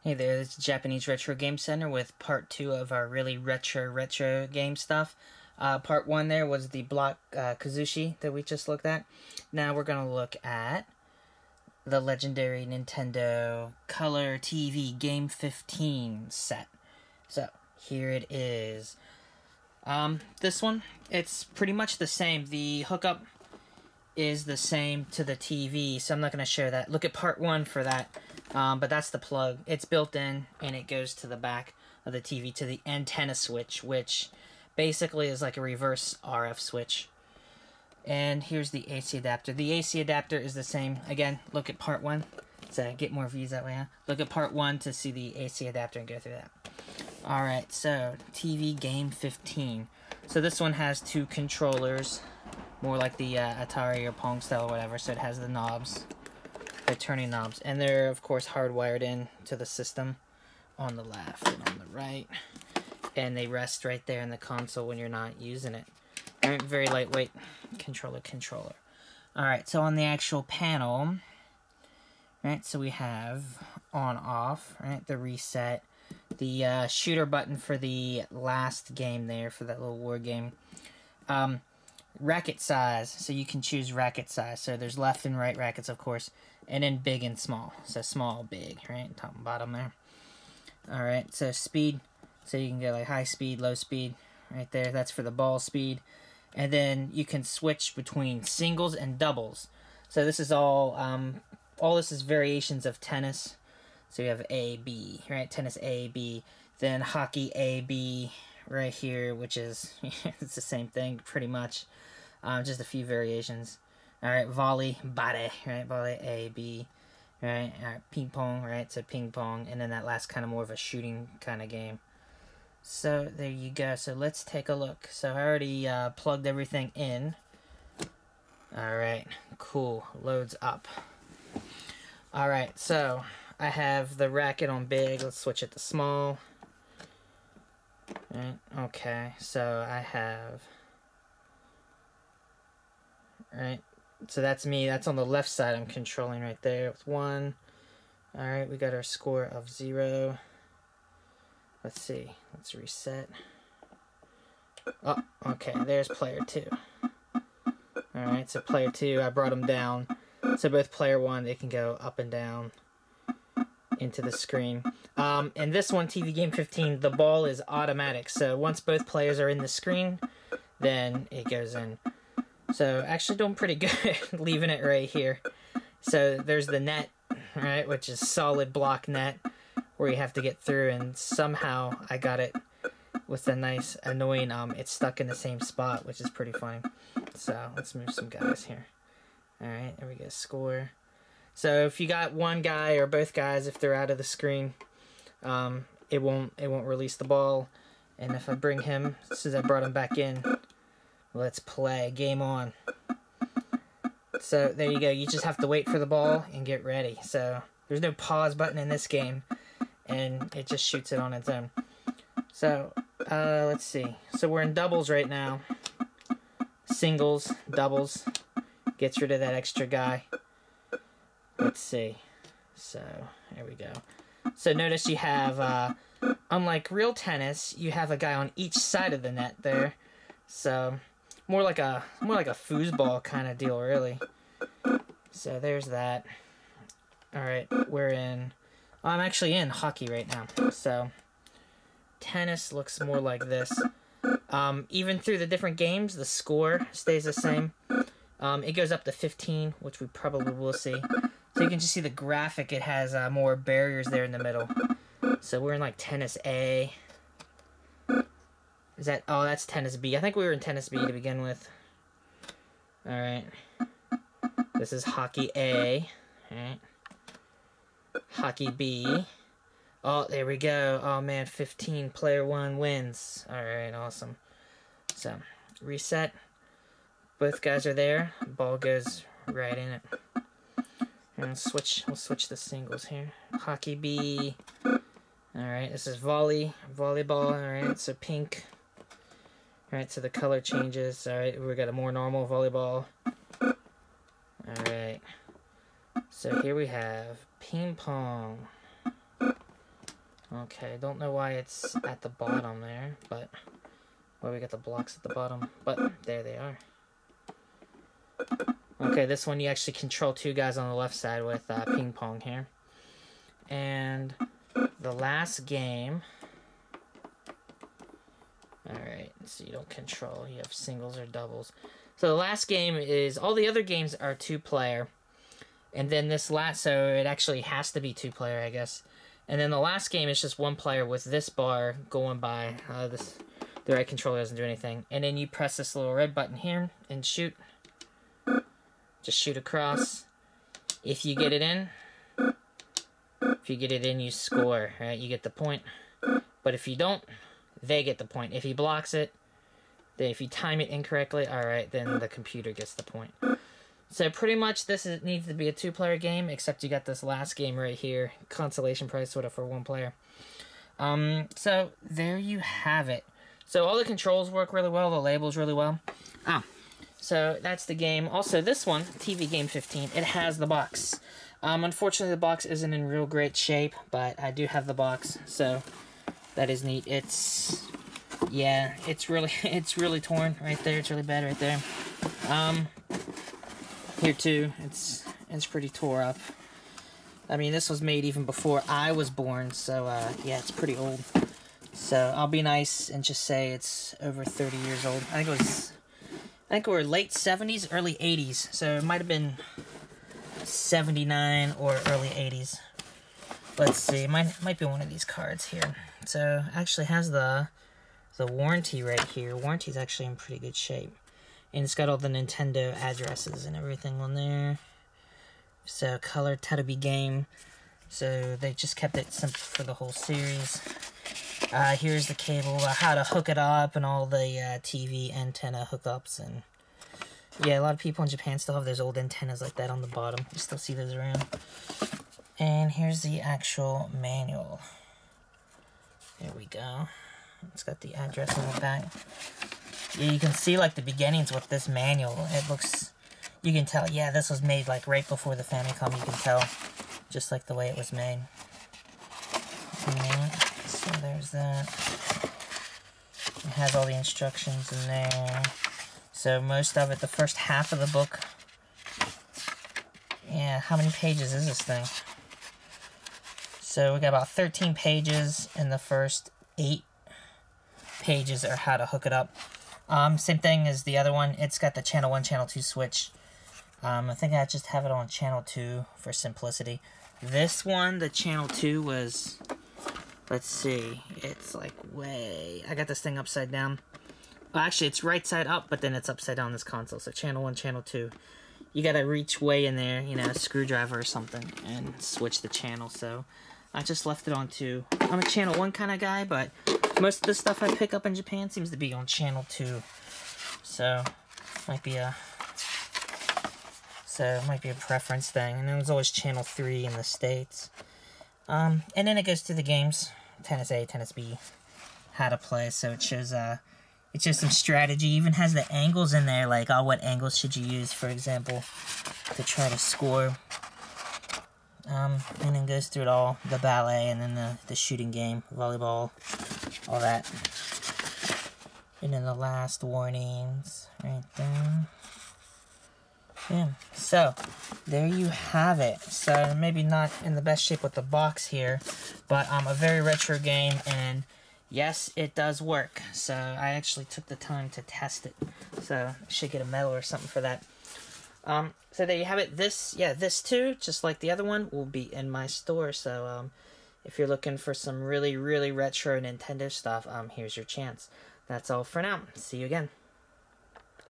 Hey there, this is Japanese Retro Game Center with part 2 of our really retro game stuff. Part 1 there was the block Kazushi that we just looked at. Now we're going to look at the legendary Nintendo Color TV Game 15 set. So, here it is. This one, it's pretty much the same. The hookup is the same to the TV, so I'm not going to share that. Look at part 1 for that. But that's the plug. It's built in, and it goes to the back of the TV to the antenna switch, which basically is like a reverse RF switch. And here's the AC adapter. The AC adapter is the same. Again, look at part 1. So get more views that way, huh? Look at part 1 to see the AC adapter and go through that. Alright, so TV Game 15. So this one has 2 controllers, more like the Atari or Pong style or whatever, so it has the knobs. They're turning knobs, and they're of course hardwired in to the system on the left and on the right, and they rest right there in the console when you're not using it. Alright, very lightweight controller. Alright, so on the actual panel, right, so we have on off, right, the reset, the shooter button for the last game there, for that little war game. Racket size, so you can choose racket size. So there's left and right rackets, of course, and then big and small. So small, big, right? Top and bottom there. Alright, so speed. So you can go like high speed, low speed, right there. That's for the ball speed. And then you can switch between singles and doubles. So this is all this is variations of tennis. So you have A, B, right? Tennis A, B. Then hockey A, B, right here, which is, it's the same thing, pretty much. Just a few variations. Alright, volley, bade, right? Volley, A, B, right? Alright, ping pong, right? So ping pong, and then that last kind of more of a shooting kind of game. So there you go. So let's take a look. So I already plugged everything in. Alright, cool. Loads up. Alright, so I have the racket on big. Let's switch it to small. Right, okay, so I have, right, so that's me, that's on the left side I'm controlling right there with 1. Alright, we got our score of 0. Let's see, let's reset. Oh, okay, there's player 2. Alright, so player 2, I brought them down, so both player 1, they can go up and down into the screen. In this one, TV Game 15, the ball is automatic. So once both players are in the screen, then it goes in. So actually doing pretty good, leaving it right here. So there's the net, right, which is solid block net, where you have to get through, and somehow I got it with a nice, annoying, it's stuck in the same spot, which is pretty funny. So let's move some guys here. Alright, there we go, score. So if you got one guy or both guys, if they're out of the screen, it won't release the ball. And if I bring him, as soon as I brought him back in, let's play. Game on. So there you go. You just have to wait for the ball and get ready. So there's no pause button in this game, and it just shoots it on its own. So let's see. So we're in doubles right now. Singles, doubles. Gets rid of that extra guy. Let's see. So, there we go. So notice you have, unlike real tennis, you have a guy on each side of the net there. So, more like a foosball kind of deal, really. So there's that. Alright, I'm actually in hockey right now. So, tennis looks more like this. Even through the different games, the score stays the same. It goes up to 15, which we probably will see. So you can just see the graphic, it has more barriers there in the middle. So we're in like tennis A. Is that, oh, that's tennis B. I think we were in tennis B to begin with. Alright. This is hockey A. Alright. Hockey B. Oh, there we go. Oh man, 15, player 1 wins. Alright, awesome. So, reset. Both guys are there. Ball goes right in it. And we'll switch the singles here. Hockey B. Alright, this is volleyball. Alright, so pink. Alright, so the color changes. Alright, we got a more normal volleyball. Alright. So here we have ping pong. Okay, don't know why it's at the bottom there, but why we got the blocks at the bottom, but there they are. Okay, this one you actually control two guys on the left side with ping pong here. And the last game, alright, so you don't control, you have singles or doubles. So the last game is, all the other games are 2-player. And then this last, so it actually has to be 2-player, I guess. And then the last game is just 1 player with this bar going by. The right controller doesn't do anything. And then you press this little red button here and shoot. Just shoot across. If you get it in, you score, right? You get the point. But if you don't, they get the point. If he blocks it, then if you time it incorrectly, alright, then the computer gets the point. So pretty much this needs to be a 2-player game, except you got this last game right here. Consolation prize sort of for 1 player. So there you have it. So all the controls work really well, the labels really well. So that's the game. Also this one, TV Game 15, it has the box. Unfortunately the box isn't in real great shape, but I do have the box, so that is neat. It's, yeah, it's really torn right there. It's really bad right there. Here too, it's pretty tore up. I mean, this was made even before I was born, so yeah, it's pretty old. So I'll be nice and just say it's over 30 years old. I think we're late 70s, early 80s. So it might have been 79 or early 80s. Let's see, it might be one of these cards here. So it actually has the warranty right here. Warranty's actually in pretty good shape. And it's got all the Nintendo addresses and everything on there. So, color Terubi game. So, they just kept it simple for the whole series. Here's the cable, how to hook it up, and all the TV antenna hookups. And yeah, a lot of people in Japan still have those old antennas like that on the bottom. You still see those around. And here's the actual manual. There we go. It's got the address on the back. Yeah, you can see like the beginnings with this manual. It looks, you can tell, yeah, this was made like right before the Famicom. You can tell just like the way it was made. Yeah, so there's that. It has all the instructions in there. So most of it, the first half of the book. Yeah, how many pages is this thing? So we got about 13 pages, and the first 8 pages are how to hook it up. Same thing as the other one. It's got the channel 1, channel 2 switch. I think I just have it on channel 2 for simplicity. This one, the channel 2 was, let's see, it's like way, I got this thing upside down. Well, actually, it's right side up, but then it's upside down this console. So channel 1, channel 2. You gotta reach way in there, you know, a screwdriver or something, and switch the channel. So I just left it on 2. I'm a channel 1 kind of guy, but most of the stuff I pick up in Japan seems to be on channel 2. So might be a preference thing. And then there's always channel 3 in the States. And then it goes through the games. Tennis A, Tennis B, how to play. So it shows some strategy. Even has the angles in there, like what angles should you use, for example, to try to score. And then goes through it all, the ballet, and then the shooting game, volleyball, all that. And then the last warnings, right there. Yeah, so, there you have it. So, maybe not in the best shape with the box here, but a very retro game, and yes, it does work. So, I actually took the time to test it. So, I should get a medal or something for that. So there you have it. This too, just like the other one, will be in my store. So, if you're looking for some really, really retro Nintendo stuff, here's your chance. That's all for now. See you again.